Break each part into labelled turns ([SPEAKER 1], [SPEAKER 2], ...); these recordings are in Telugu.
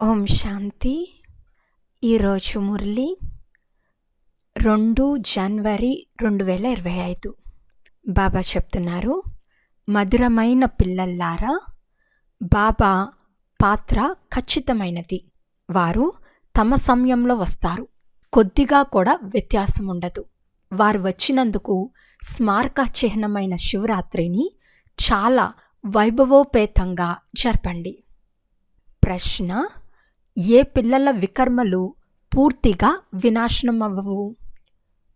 [SPEAKER 1] ఓం శాంతి. ఈరోజు మురళి 2 జనవరి 2025. బాబా చెప్తున్నారు, మధురమైన పిల్లల్లారా, బాబా పాత్ర ఖచ్చితమైనది. వారు తమ సమయంలో వస్తారు. కొద్దిగా కూడా వ్యత్యాసం ఉండదు. వారు వచ్చినందుకు స్మారక చిహ్నమైన శివరాత్రిని చాలా వైభవోపేతంగా జరపండి. ప్రశ్న: ఏ పిల్లల వికర్మలు పూర్తిగా వినాశనమవ్వవు?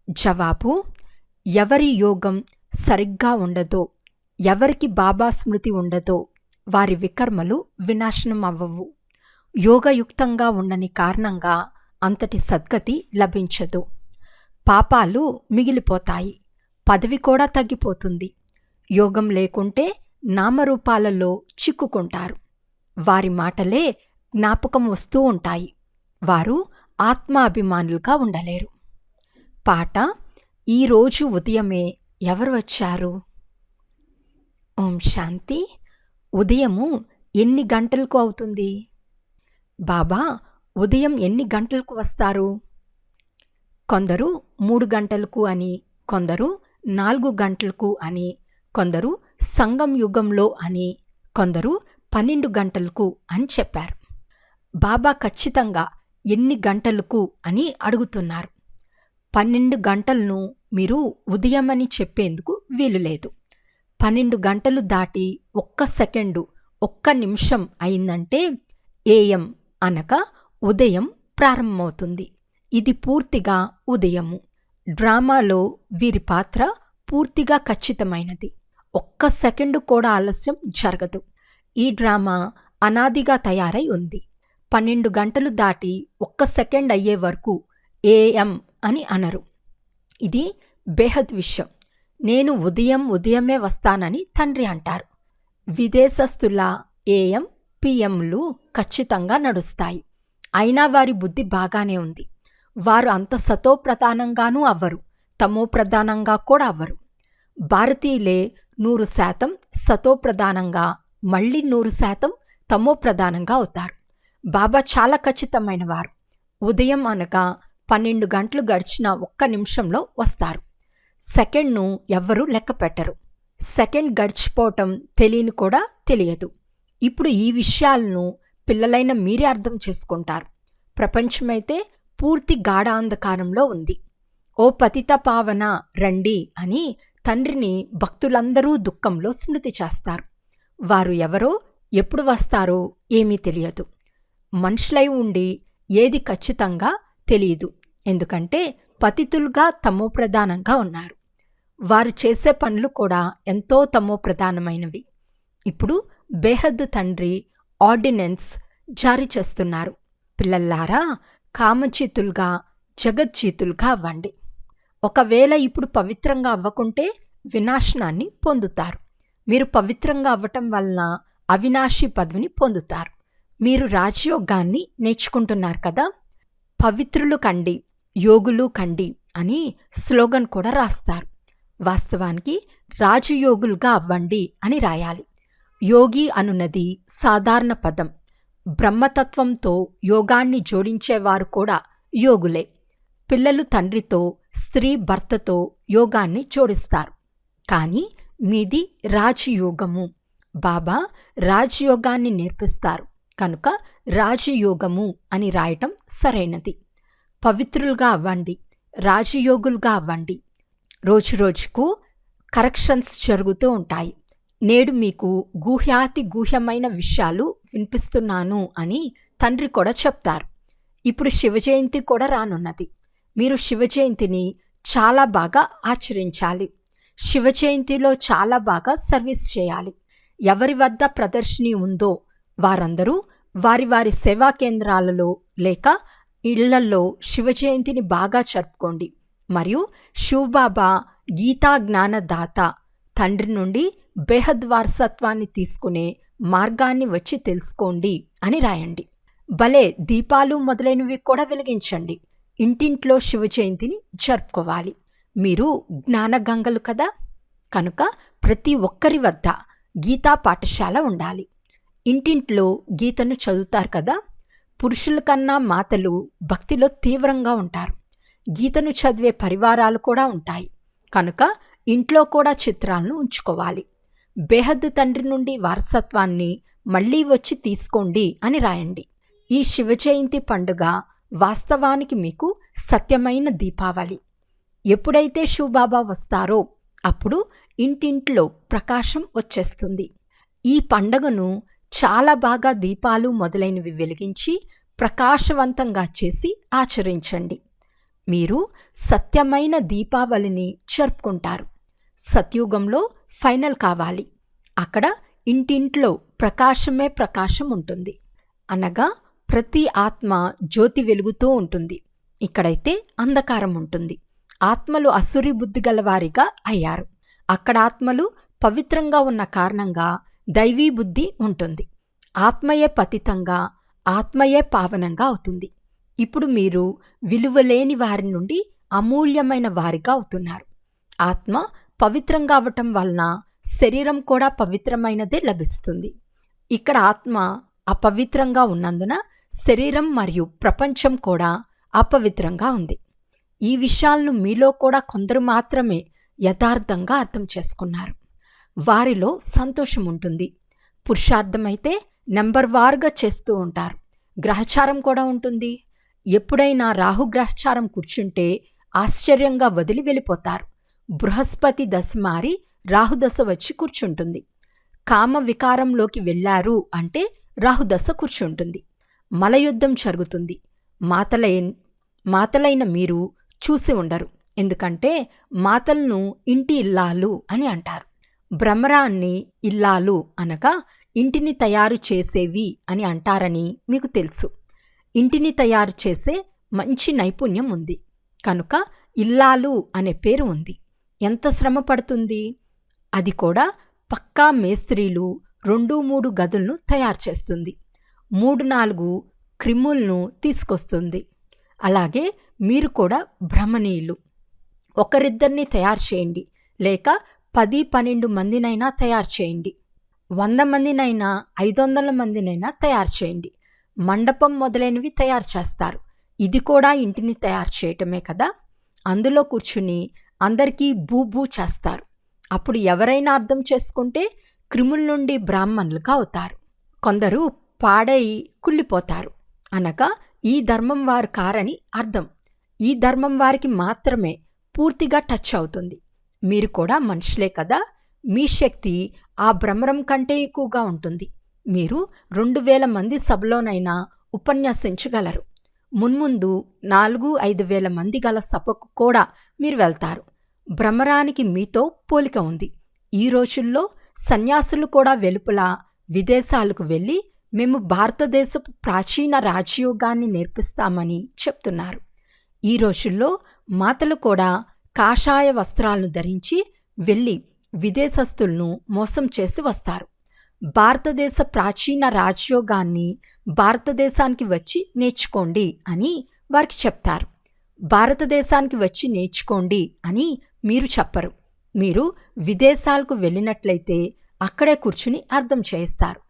[SPEAKER 1] జవాబు: ఎవరి యోగం సరిగ్గా ఉండదో, ఎవరికి బాబా స్మృతి ఉండదో వారి వికర్మలు వినాశనం అవ్వవు. యోగయుక్తంగా ఉండని కారణంగా అంతటి సద్గతి లభించదు. పాపాలు మిగిలిపోతాయి, పదవి కూడా తగ్గిపోతుంది. యోగం లేకుంటే నామరూపాలలో చిక్కుకుంటారు. వారి మాటలే జ్ఞాపకం వస్తూ ఉంటాయి. వారు ఆత్మాభిమానులుగా ఉండలేరు. పాట: ఈరోజు ఉదయమే ఎవరు వచ్చారు? ఓం శాంతి. ఉదయము ఎన్ని గంటలకు అవుతుంది? బాబా ఉదయం ఎన్ని గంటలకు వస్తారు? కొందరు 3 గంటలకు అని, కొందరు 4 గంటలకు అని, కొందరు సంగం యుగంలో అని, కొందరు 12 గంటలకు అని చెప్పారు. బాబా ఖచ్చితంగా ఎన్ని గంటలకు అని అడుగుతున్నారు. 12 గంటలను మీరు ఉదయమని చెప్పేందుకు వీలులేదు. 12 గంటలు దాటి 1 సెకండు 1 నిమిషం అయిందంటే ఏఎం అనగా ఉదయం ప్రారంభమవుతుంది. ఇది పూర్తిగా ఉదయము. డ్రామాలో వీరి పాత్ర పూర్తిగా ఖచ్చితమైనది. 1 సెకండు కూడా ఆలస్యం జరగదు. ఈ డ్రామా అనాదిగా తయారై ఉంది. 12 గంటలు దాటి 1 సెకండ్ అయ్యే వరకు ఏఎం అని అనరు. ఇది బేహద్ విషయం. నేను ఉదయమే వస్తానని తండ్రి అంటారు. విదేశస్థుల ఏఎం పిఎంలు ఖచ్చితంగా నడుస్తాయి. అయినా వారి బుద్ధి బాగానే ఉంది. వారు అంత సతో ప్రధానంగానూ అవ్వరు, తమో ప్రధానంగా కూడా అవ్వరు. భారతీయులే 100% సతో ప్రధానంగా, మళ్ళీ 100% తమో ప్రధానంగా అవుతారు. బాబా చాలా ఖచ్చితమైన వారు. ఉదయం అనగా 12 గంటలు గడిచిన 1 నిమిషంలో వస్తారు. సెకండ్ను ఎవ్వరూ లెక్క పెట్టరు. సెకండ్ గడిచిపోవటం తెలియని కూడా తెలియదు. ఇప్పుడు ఈ విషయాలను పిల్లలైన మీరే అర్థం చేసుకుంటారు. ప్రపంచమైతే పూర్తి గాఢాంధకారంలో ఉంది. ఓ పతిత పావన రండి అని తండ్రిని భక్తులందరూ దుఃఖంలో స్మృతి చేస్తారు. వారు ఎవరో, ఎప్పుడు వస్తారో ఏమీ తెలియదు. మనుషులై ఉండి ఏది ఖచ్చితంగా తెలియదు. ఎందుకంటే పతితులుగా తమో ప్రధానంగా ఉన్నారు. వారు చేసే పనులు కూడా ఎంతో తమో ప్రధానమైనవి. ఇప్పుడు బేహద్ తండ్రి ఆర్డినెన్స్ జారీ చేస్తున్నారు. పిల్లల్లారా, కామచితులుగా జగజ్జీతులుగా అవ్వండి. ఒకవేళ ఇప్పుడు పవిత్రంగా అవ్వకుంటే వినాశనాన్ని పొందుతారు. మీరు పవిత్రంగా అవ్వటం వలన అవినాశి పదవిని పొందుతారు. మీరు రాజయోగాన్ని నేర్చుకుంటున్నారు కదా. పవిత్రులు కండి, యోగులు కండి అని స్లోగన్ కూడా రాస్తారు. వాస్తవానికి రాజయోగులుగా అవ్వండి అని రాయాలి. యోగి అనున్నది సాధారణ పదం. బ్రహ్మతత్వంతో యోగాన్ని జోడించేవారు కూడా యోగులే. పిల్లలు తండ్రితో, స్త్రీ భర్తతో యోగాన్ని జోడిస్తారు. కానీ మీది రాజయోగము. బాబా రాజయోగాన్ని నేర్పిస్తారు కనుక రాజయోగము అని రాయటం సరైనది. పవిత్రులుగా అవ్వండి, రాజయోగులుగా అవ్వండి. రోజురోజుకు కరెక్షన్స్ జరుగుతూ ఉంటాయి. నేడు మీకు గుహ్యాతి గుహ్యమైన విషయాలు వినిపిస్తున్నాను అని తండ్రి కూడా చెప్తారు. ఇప్పుడు శివజయంతి కూడా రానున్నది. మీరు శివజయంతిని చాలా బాగా ఆచరించాలి. శివజయంతిలో చాలా బాగా సర్వీస్ చేయాలి. ఎవరి వద్ద ప్రదర్శిని ఉందో వారందరూ వారి వారి సేవా కేంద్రాలలో లేక ఇళ్లలో శివజయంతిని బాగా జరుపుకోండి. మరియు శివబాబా గీతా జ్ఞానదాత తండ్రి నుండి బేహద్ వారసత్వాన్ని తీసుకునే మార్గాన్ని వచ్చి తెలుసుకోండి అని రాయండి. భలే దీపాలు మొదలైనవి కూడా వెలిగించండి. ఇంటింట్లో శివజయంతిని జరుపుకోవాలి. మీరు జ్ఞానగంగలు కదా, కనుక ప్రతి ఒక్కరి వద్ద గీతా పాఠశాల ఉండాలి. ఇంటింట్లో గీతను చదువుతారు కదా. పురుషుల కన్నా మాతలు భక్తిలో తీవ్రంగా ఉంటారు. గీతను చదివే పరివారాలు కూడా ఉంటాయి. కనుక ఇంట్లో కూడా చిత్రాలను ఉంచుకోవాలి. బేహద్దు తండ్రి నుండి వారసత్వాన్ని మళ్ళీ వచ్చి తీసుకోండి అని రాయండి. ఈ శివ జయంతి పండుగ వాస్తవానికి మీకు సత్యమైన దీపావళి. ఎప్పుడైతే శివబాబా వస్తారో అప్పుడు ఇంటింట్లో ప్రకాశం వచ్చేస్తుంది. ఈ పండుగను చాలా బాగా దీపాలు మొదలైనవి వెలిగించి ప్రకాశవంతంగా చేసి ఆచరించండి. మీరు సత్యమైన దీపావళిని జరుపుకుంటారు. సత్యుగంలో ఫైనల్ కావాలి. అక్కడ ఇంటింట్లో ప్రకాశమే ప్రకాశం ఉంటుంది. అనగా ప్రతి ఆత్మ జ్యోతి వెలుగుతూ ఉంటుంది. ఇక్కడైతే అంధకారం ఉంటుంది. ఆత్మలు అసురి బుద్ధి గలవారిగా అయ్యారు. అక్కడ ఆత్మలు పవిత్రంగా ఉన్న కారణంగా దైవీ బుద్ధి ఉంటుంది. ఆత్మయే పతితంగా, ఆత్మయే పావనంగా అవుతుంది. ఇప్పుడు మీరు విలువలేని వారి నుండి అమూల్యమైన వారిగా అవుతున్నారు. ఆత్మ పవిత్రంగా అవటం వలన శరీరం కూడా పవిత్రమైనదే లభిస్తుంది. ఇక్కడ ఆత్మ అపవిత్రంగా ఉన్నందున శరీరం మరియు ప్రపంచం కూడా అపవిత్రంగా ఉంది. ఈ విషయాలను మీలో కూడా కొందరు మాత్రమే యథార్థంగా అర్థం చేసుకున్నారు. వారిలో సంతోషం ఉంటుంది. పురుషార్థమైతే నెంబర్ వారుగా చేస్తూ ఉంటారు. గ్రహచారం కూడా ఉంటుంది. ఎప్పుడైనా రాహుగ్రహచారం కూర్చుంటే ఆశ్చర్యంగా వదిలి వెళ్ళిపోతారు. బృహస్పతి దశ మారి రాహుదశ వచ్చి కూర్చుంటుంది. కామ వికారంలోకి వెళ్ళారు అంటే రాహుదశ కూర్చుంటుంది. మలయుద్ధం జరుగుతుంది. మాతలైన మీరు చూసి ఉండరు. ఎందుకంటే మాతలను ఇంటి ఇల్లాలు అని అంటారు. భ్రమరాన్ని ఇల్లాలు అనగా ఇంటిని తయారు చేసేవి అని అంటారని మీకు తెలుసు. ఇంటిని తయారు చేసే మంచి నైపుణ్యం ఉంది కనుక ఇల్లాలు అనే పేరు ఉంది. ఎంత శ్రమ పడుతుంది! అది కూడా పక్కా మేస్త్రీలు 2-3 గదులను తయారు చేస్తుంది. 3-4 క్రిములను తీసుకొస్తుంది. అలాగే మీరు కూడా భ్రమణీయులు. ఒకరిద్దరిని తయారు చేయండి, లేక 10-12 మందినైనా తయారు చేయండి. 100 మందినైనా 500 మందినైనా తయారు చేయండి. మండపం మొదలైనవి తయారు చేస్తారు. ఇది కూడా ఇంటిని తయారు చేయటమే కదా. అందులో కూర్చుని అందరికీ బూ చేస్తారు. అప్పుడు ఎవరైనా అర్థం చేసుకుంటే క్రిముల నుండి బ్రాహ్మణులుగా అవుతారు. కొందరు పాడై కుళ్ళిపోతారు. అనగా ఈ ధర్మం వారు కారని అర్థం. ఈ ధర్మం వారికి మాత్రమే పూర్తిగా టచ్ అవుతుంది. మీరు కూడా మనుషులే కదా. మీ శక్తి ఆ భ్రమరం కంటే ఎక్కువగా ఉంటుంది. మీరు 2000 మంది సభలోనైనా ఉపన్యాసించగలరు. మున్ముందు 4-5 వేల మంది గల సభకు కూడా మీరు వెళ్తారు. భ్రమరానికి మీతో పోలిక ఉంది. ఈ రోజుల్లో సన్యాసులు కూడా వెలుపల విదేశాలకు వెళ్ళి మేము భారతదేశపు ప్రాచీన రాజయోగాన్ని నేర్పిస్తామని చెప్తున్నారు. ఈ రోజుల్లో మాతలు కూడా కాషాయ వస్త్రాలను ధరించి వెళ్ళి విదేశస్తులను మోసం చేసి వస్తారు. భారతదేశ ప్రాచీన రాజయోగాన్ని భారతదేశానికి వచ్చి నేర్చుకోండి అని వారికి చెప్తారు. భారతదేశానికి వచ్చి నేర్చుకోండి అని మీరు చెప్పరు. మీరు విదేశాలకు వెళ్ళినట్లయితే అక్కడే కూర్చుని అర్థం చేయిస్తారు.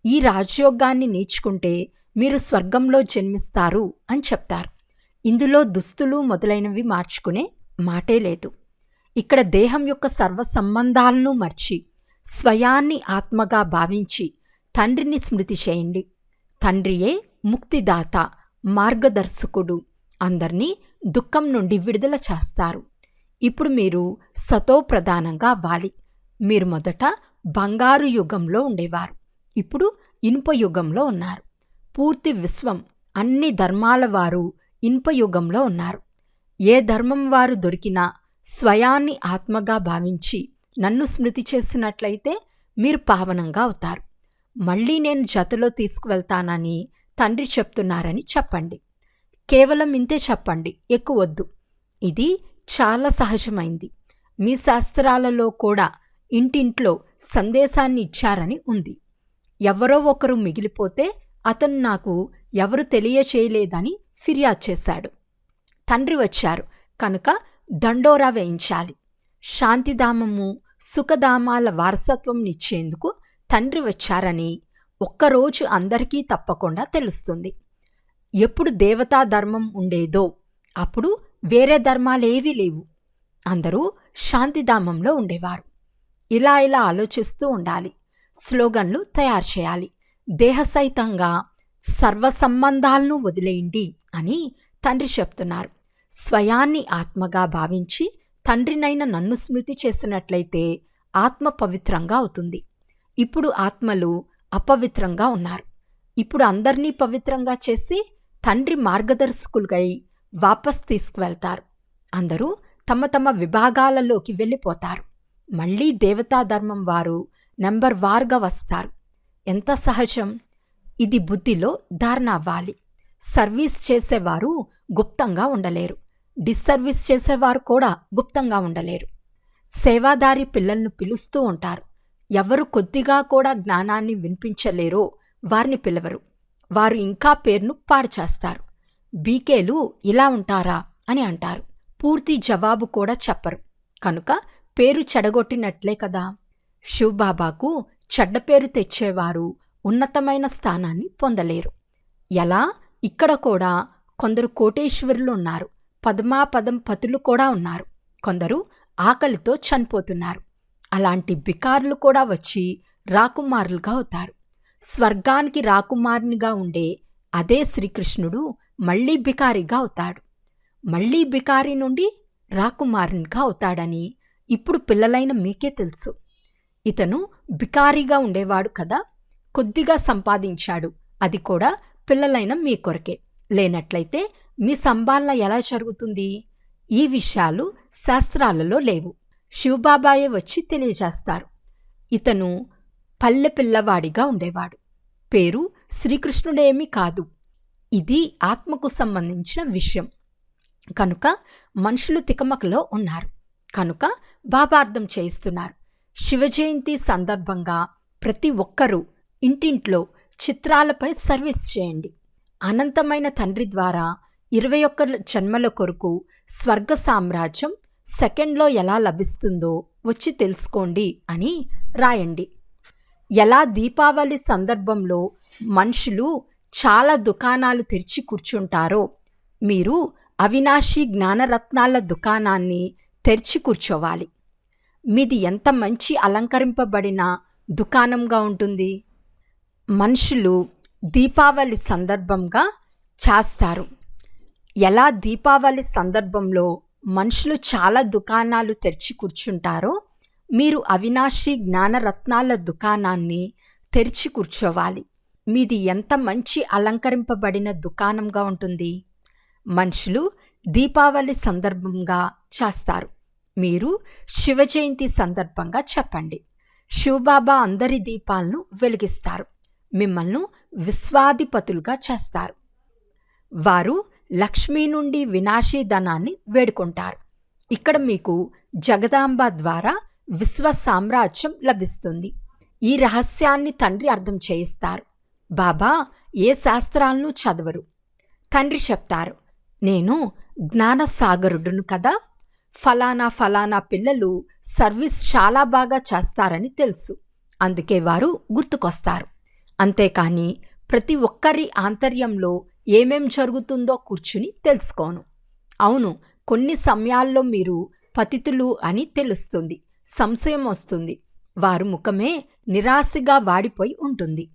[SPEAKER 1] ఈ రాజయోగాన్ని నేర్చుకుంటే మీరు స్వర్గంలో జన్మిస్తారు అని చెప్తారు. ఇందులో దుస్తులు మొదలైనవి మార్చుకునే మాటే లేదు. ఇక్కడ దేహం యొక్క సర్వ సంబంధాలను మర్చి స్వయాన్ని ఆత్మగా భావించి తండ్రిని స్మృతి చేయండి. తండ్రియే ముక్తిదాత, మార్గదర్శకుడు. అందర్నీ దుఃఖం నుండి విడుదల చేస్తారు. ఇప్పుడు మీరు సతో ప్రధానంగా అవ్వాలి. మీరు మొదట బంగారు యుగంలో ఉండేవారు. ఇప్పుడు ఇనుప యుగంలో ఉన్నారు. పూర్తి విశ్వం, అన్ని ధర్మాల వారు ఇనుప యుగంలో ఉన్నారు. ఏ ధర్మం వారు దొరికినా స్వయాన్ని ఆత్మగా భావించి నన్ను స్మృతి చేసినట్లయితే మీరు పావనంగా అవుతారు. మళ్ళీ నేను జతలో తీసుకువెళ్తానని తండ్రి చెప్తున్నారని చెప్పండి. కేవలం ఇంతే చెప్పండి, ఎక్కువద్దు. ఇది చాలా సహజమైంది. మీ శాస్త్రాలలో కూడా ఇంటింట్లో సందేశాన్ని ఇచ్చారని ఉంది. ఎవరో ఒకరు మిగిలిపోతే అతను నాకు ఎవరు తెలియచేయలేదని ఫిర్యాదు చేశాడు. తండ్రి వచ్చారు కనుక దండోరా వేయించాలి. శాంతిధామము, సుఖధామాల వారసత్వం నిచ్చేందుకు తండ్రి వచ్చారని ఒక్కరోజు అందరికీ తప్పకుండా తెలుస్తుంది. ఎప్పుడు దేవతా ధర్మం ఉండేదో అప్పుడు వేరే ధర్మాలేవీ లేవు. అందరూ శాంతిధామంలో ఉండేవారు. ఇలా ఆలోచిస్తూ ఉండాలి. స్లోగన్లు తయారు చేయాలి. దేహసహితంగా సర్వ సంబంధాలను వదిలేయండి అని తండ్రి చెప్తున్నారు. స్వయాన్ని ఆత్మగా భావించి తండ్రినైన నన్ను స్మృతి చేసినట్లయితే ఆత్మ పవిత్రంగా అవుతుంది. ఇప్పుడు ఆత్మలు అపవిత్రంగా ఉన్నారు. ఇప్పుడు అందర్నీ పవిత్రంగా చేసి తండ్రి మార్గదర్శకులుగై వాపస్ తీసుకువెళ్తారు. అందరూ తమ తమ విభాగాలలోకి వెళ్ళిపోతారు. మళ్ళీ దేవతా ధర్మం వారు నెంబర్ వార్గా వస్తారు. ఎంత సహజం! ఇది బుద్ధిలో ధారణ అవ్వాలి. సర్వీస్ చేసేవారు గుప్తంగా ఉండలేరు. డిస్సర్వీస్ చేసేవారు కూడా గుప్తంగా ఉండలేరు. సేవాదారి పిల్లలను పిలుస్తూ ఉంటారు. ఎవరు కొద్దిగా కూడా జ్ఞానాన్ని వినిపించలేరో వారిని పిలవరు. వారు ఇంకా పేరును పాడు చేస్తారు. బీకేలు ఇలా ఉంటారా అని అంటారు. పూర్తి జవాబు కూడా చెప్పరు. కనుక పేరు చెడగొట్టినట్లే కదా. శివబాబాకు చెడ్డ పేరు తెచ్చేవారు ఉన్నతమైన స్థానాన్ని పొందలేరు. ఎలా? ఇక్కడ కూడా కొందరు కోటేశ్వరులు ఉన్నారు. పద్మాపదం పతులు కూడా ఉన్నారు. కొందరు ఆకలితో చనిపోతున్నారు. అలాంటి బికారులు కూడా వచ్చి రాకుమారులుగా అవుతారు. స్వర్గానికి రాకుమారునిగా ఉండే అదే శ్రీకృష్ణుడు మళ్ళీ బికారిగా అవుతాడు. మళ్ళీ బికారి నుండి రాకుమారునిగా అవుతాడని ఇప్పుడు పిల్లలైన మీకే తెలుసు. ఇతను బికారిగా ఉండేవాడు కదా, కొద్దిగా సంపాదించాడు. అది కూడా పిల్లలైన మీ కొరకే. లేనట్లయితే మీ సంపాదన ఎలా జరుగుతుంది? ఈ విషయాలు శాస్త్రాలలో లేవు. శివబాబాయే వచ్చి తెలియజేస్తారు. ఇతను పల్లె పిల్లవాడిగా ఉండేవాడు. పేరు శ్రీకృష్ణుడేమీ కాదు. ఇది ఆత్మకు సంబంధించిన విషయం. కనుక మనుషులు తికమకలో ఉన్నారు. కనుక బాబా అర్థం చేయిస్తున్నారు. శివజయంతి సందర్భంగా ప్రతి ఒక్కరూ ఇంటింట్లో చిత్రాలపై సర్వీస్ చేయండి. అనంతమైన తండ్రి ద్వారా 21 జన్మల కొరకు స్వర్గ సామ్రాజ్యం సెకండ్లో ఎలా లభిస్తుందో వచ్చి తెలుసుకోండి అని రాయండి. ఎలా దీపావళి సందర్భంలో మనుషులు చాలా దుకాణాలు తెరిచి కూర్చుంటారో మీరు అవినాశి జ్ఞానరత్నాల దుకాణాన్ని తెరిచి కూర్చోవాలి. మీది ఎంత మంచి అలంకరింపబడిన దుకాణంగా ఉంటుంది. మనుషులు దీపావళి సందర్భంగా చేస్తారు. ఎలా దీపావళి సందర్భంలో మనుషులు చాలా దుకాణాలు తెరిచి కూర్చుంటారో మీరు అవినాశి జ్ఞానరత్నాల దుకాణాన్ని తెరిచి కూర్చోవాలి. మీది ఎంత మంచి అలంకరింపబడిన దుకాణంగా ఉంటుంది. మనుషులు దీపావళి సందర్భంగా చేస్తారు. మీరు శివజయంతి సందర్భంగా చెప్పండి. శివబాబా అందరి దీపాలను వెలిగిస్తారు. మిమ్మల్ని విశ్వాధిపతులుగా చేస్తారు. వారు లక్ష్మీ నుండి వినాశీ ధనాన్ని వేడుకుంటారు. ఇక్కడ మీకు జగదాంబ ద్వారా విశ్వ సామ్రాజ్యం లభిస్తుంది. ఈ రహస్యాన్ని తండ్రి అర్థం చేయిస్తారు. బాబా ఏ శాస్త్రాలను చదవరు. తండ్రి చెప్తారు, నేను జ్ఞానసాగరుడును కదా, ఫలానా పిల్లలు సర్వీస్ చాలా బాగా చేస్తారని తెలుసు. అందుకే వారు గుర్తుకొస్తారు. అంతేకాని ప్రతి ఒక్కరి ఆంతర్యంలో ఏమేం జరుగుతుందో కూర్చుని తెలుసుకోను. అవును, కొన్ని సమయాల్లో మీరు పతితులు అని తెలుస్తుంది. సంశయం వస్తుంది. వారు ముఖమే నిరాశగా వాడిపోయి ఉంటుంది.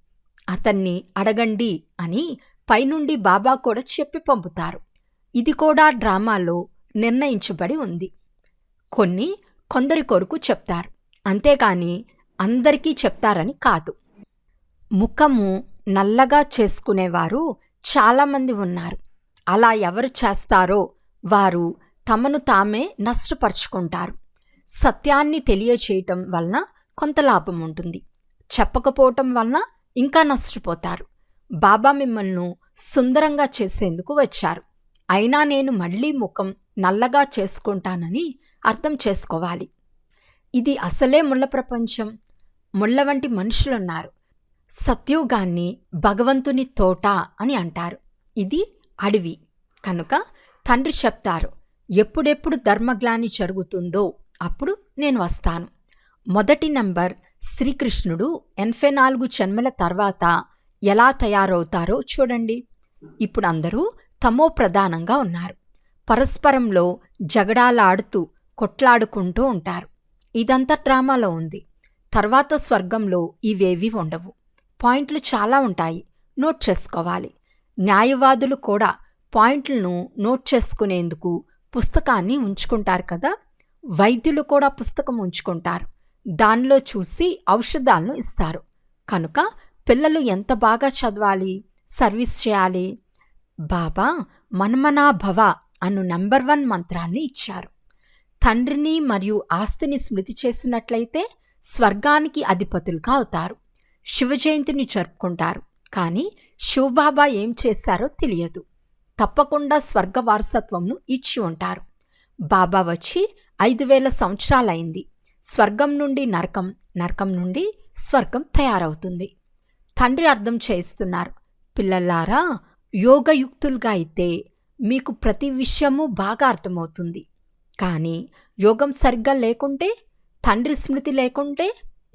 [SPEAKER 1] అతన్ని అడగండి అని పైనుండి బాబా కూడా చెప్పి పంపుతారు. ఇది కూడా డ్రామాలో నిర్ణయించబడి ఉంది. కొందరి కొరకు చెప్తారు, అంతేకాని అందరికీ చెప్తారని కాదు. ముఖము నల్లగా చేసుకునేవారు చాలామంది ఉన్నారు. అలా ఎవరు చేస్తారో వారు తమను తామే నష్టపరుచుకుంటారు. సత్యాన్ని తెలియచేయటం వలన కొంత లాభం ఉంటుంది. చెప్పకపోవటం వలన ఇంకా నష్టపోతారు. బాబా మిమ్మల్ని సుందరంగా చేసేందుకు వచ్చారు. అయినా నేను మళ్ళీ ముఖం నల్లగా చేసుకుంటానని అర్థం చేసుకోవాలి. ఇది అసలే ముళ్ళ ప్రపంచం. ముళ్ళ వంటి మనుషులున్నారు. సత్యుగాన్ని భగవంతుని తోట అని అంటారు. ఇది అడవి. కనుక తండ్రి చెప్తారు, ఎప్పుడెప్పుడు ధర్మగ్లాని జరుగుతుందో అప్పుడు నేను వస్తాను. మొదటి నంబర్ శ్రీకృష్ణుడు 84 జన్మల తర్వాత ఎలా తయారవుతారో చూడండి. ఇప్పుడు అందరూ తమో ప్రధానంగా ఉన్నారు. పరస్పరంలో జగడాలాడుతూ కొట్లాడుకుంటూ ఉంటారు. ఇదంతా డ్రామాలో ఉంది. తర్వాత స్వర్గంలో ఇవేవీ ఉండవు. పాయింట్లు చాలా ఉంటాయి, నోట్ చేసుకోవాలి. న్యాయవాదులు కూడా పాయింట్లను నోట్ చేసుకునేందుకు పుస్తకాన్ని ఉంచుకుంటారు కదా. వైద్యులు కూడా పుస్తకం ఉంచుకుంటారు. దానిలో చూసి ఔషధాలను ఇస్తారు. కనుక పిల్లలు ఎంత బాగా చదవాలి, సర్వీస్ చేయాలి. బాబా మన్మనా భవ అను నంబర్ 1 మంత్రాన్ని ఇచ్చారు. తండ్రిని మరియు ఆస్తిని స్మృతి చేసినట్లయితే స్వర్గానికి అధిపతులుగా అవుతారు. శివ జయంతిని జరుపుకుంటారు. కానీ శివబాబా ఏం చేశారో తెలియదు. తప్పకుండా స్వర్గ వారసత్వంను ఇచ్చి ఉంటారు. బాబా వచ్చి 5000 సంవత్సరాలైంది. స్వర్గం నుండి నరకం, నరకం నుండి స్వర్గం తయారవుతుంది. తండ్రి అర్థం చేస్తున్నారు, పిల్లలారా, యోగయుక్తులుగా అయితే మీకు ప్రతి విషయము బాగా అర్థమవుతుంది. కానీ యోగం సరిగ్గా లేకుంటే, తండ్రి స్మృతి లేకుంటే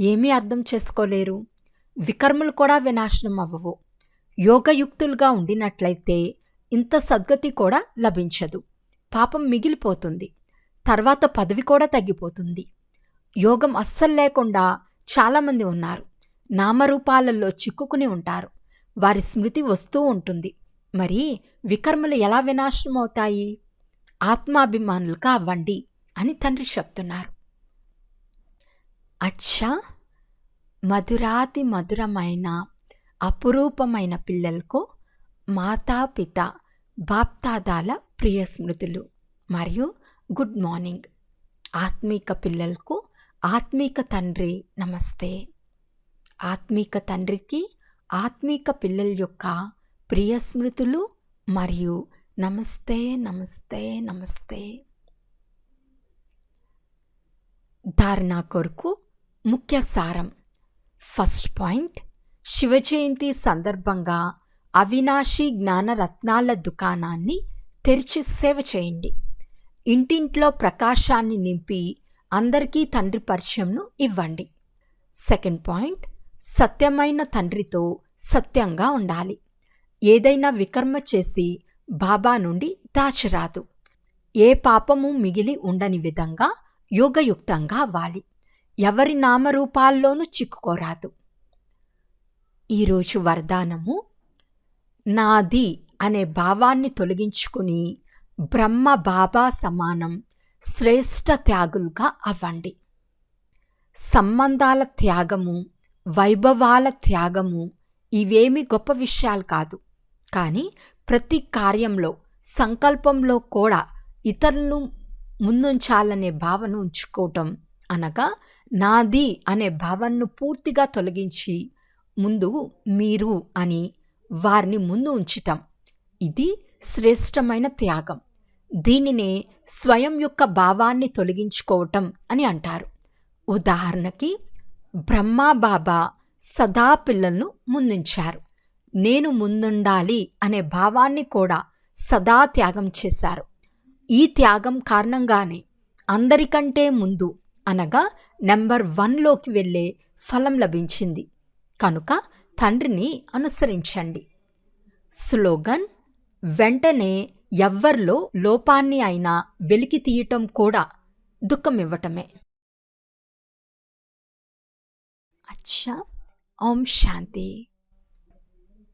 [SPEAKER 1] ఏమీ అర్థం చేసుకోలేరు. వికర్మలు కూడా వినాశనం అవ్వవు. యోగయుక్తులుగా ఉండినట్లయితే ఇంత సద్గతి కూడా లభించదు. పాపం మిగిలిపోతుంది. తర్వాత పదవి కూడా తగ్గిపోతుంది. యోగం అస్సలు లేకుండా చాలామంది ఉన్నారు. నామరూపాలలో చిక్కుకుని ఉంటారు. వారి స్మృతి వస్తూ ఉంటుంది. మరి వికర్మలు ఎలా వినాశనం అవుతాయి? ఆత్మాభిమానులుగా అవ్వండి అని తండ్రి చెప్తున్నారు. అచ్చా, మధురాతి మధురమైన అపురూపమైన పిల్లలకు మాతాపిత బాప్దాదాల ప్రియ స్మృతులు మరియు గుడ్ మార్నింగ్. ఆత్మీక పిల్లలకు ఆత్మీక తండ్రి నమస్తే. ఆత్మీక తండ్రికి ఆత్మీక పిల్లల యొక్క ప్రియ స్మృతులు మరియు నమస్తే నమస్తే నమస్తే. ధారణ కొరకు ముఖ్య సారం. ఫస్ట్ పాయింట్, శివ జయంతి సందర్భంగా అవినాశి జ్ఞానరత్నాల దుకాణాన్ని తెరిచి సేవ చేయండి. ఇంటింట్లో ప్రకాశాన్ని నింపి అందరికీ తండ్రి పరిచయంను ఇవ్వండి. సెకండ్ పాయింట్, సత్యమైన తండ్రితో సత్యంగా ఉండాలి. ఏదైనా వికర్మ చేసి బాబా నుండి దాచరాదు. ఏ పాపము మిగిలి ఉండని విధంగా యోగయుక్తంగా అవ్వాలి. ఎవరి నామరూపాల్లోనూ చిక్కుకోరాదు. ఈరోజు వరదానము, నాది అనే భావాన్ని తొలగించుకుని బ్రహ్మ బాబా సమానం శ్రేష్ఠ త్యాగులుగా అవ్వండి. సంబంధాల త్యాగము, వైభవాల త్యాగము ఇవేమి గొప్ప విషయాలు కాదు. కానీ ప్రతి కార్యంలో, సంకల్పంలో కూడా ఇతరులను ముందుంచాలనే భావన ఉంచుకోవటం, అనగా నాది అనే భావనను పూర్తిగా తొలగించి ముందు మీరు అని వారిని ముందు ఉంచటం, ఇది శ్రేష్టమైన త్యాగం. దీనినే స్వయం యొక్క భావాన్ని తొలగించుకోవటం అని అంటారు. ఉదాహరణకి బ్రహ్మా బాబా సదా పిల్లలను ముందుంచారు. నేను ముందుండాలి అనే భావాన్ని కూడా సదా త్యాగం చేశారు. ఈ త్యాగం కారణంగానే అందరికంటే ముందు, అనగా నెంబర్ 1లోకి వెళ్ళే ఫలం లభించింది. కనుక తండ్రిని అనుసరించండి. స్లోగన్, వెంటనే ఎవ్వర్లో లోపాన్ని అయినా వెలికి తీయటం కూడా దుఃఖమివ్వటమే. అచ్చా, ఓం శాంతి.